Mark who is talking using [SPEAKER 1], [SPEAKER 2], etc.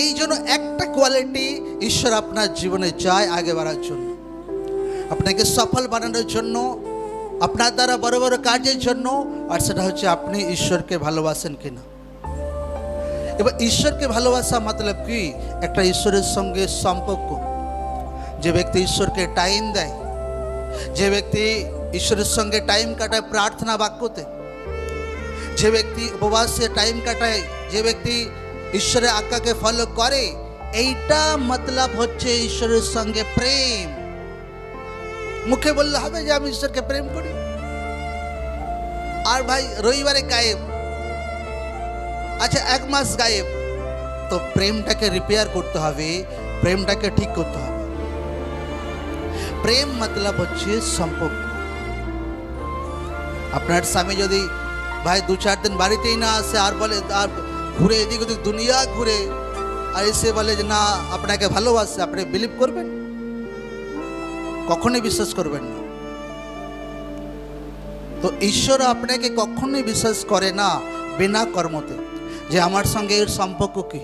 [SPEAKER 1] এই জন্য একটা কোয়ালিটি ঈশ্বর আপনার জীবনে চায় আগে বাড়ার জন্য, আপনাকে সফল বানানোর জন্য, আপনার দ্বারা বড় বড় কাজের জন্য। আর সেটা হচ্ছে আপনি ঈশ্বরকে ভালোবাসেন কিনা। এবার ঈশ্বরকে ভালোবাসা মতলব কি? একটা ঈশ্বরের সঙ্গে সম্পর্ক। যে ব্যক্তি ঈশ্বরকে টাইম দেয়, যে ব্যক্তি ঈশ্বরের সঙ্গে টাইম কাটায় প্রার্থনা বাক্যতে, যে ব্যক্তি উপবাসে টাইম কাটায়, যে ব্যক্তি ঈশ্বরের আজ্ঞাকে ফলো করে, এইটা মতলব হচ্ছে ঈশ্বরের সঙ্গে প্রেম। মুখে বললে হবে যে আমি ঈশ্বরকে প্রেম করি, আর ভাই রবিবারে গায়েব, আচ্ছা 1 মাস গায়েব। তো প্রেমটাকে রিপেয়ার করতে হবে, প্রেমটাকে ঠিক করতে হবে। প্রেম মতলব হচ্ছে সম্পর্ক। আপনার স্বামী যদি ভাই 2-4 দিন বাড়িতেই না আসে, আর বলে, আর ঘুরে এদিক ওদিক দুনিয়া ঘুরে, আর এসে বলে যে না আপনাকে ভালোবাসে, আপনি বিলিভ করবেন? কখনোই বিশ্বাস করবেন না। তো ঈশ্বর আপনাকে কখনোই বিশ্বাস করে না বিনা কর্মতে, যে আমার সঙ্গে এর সম্পর্ক কি।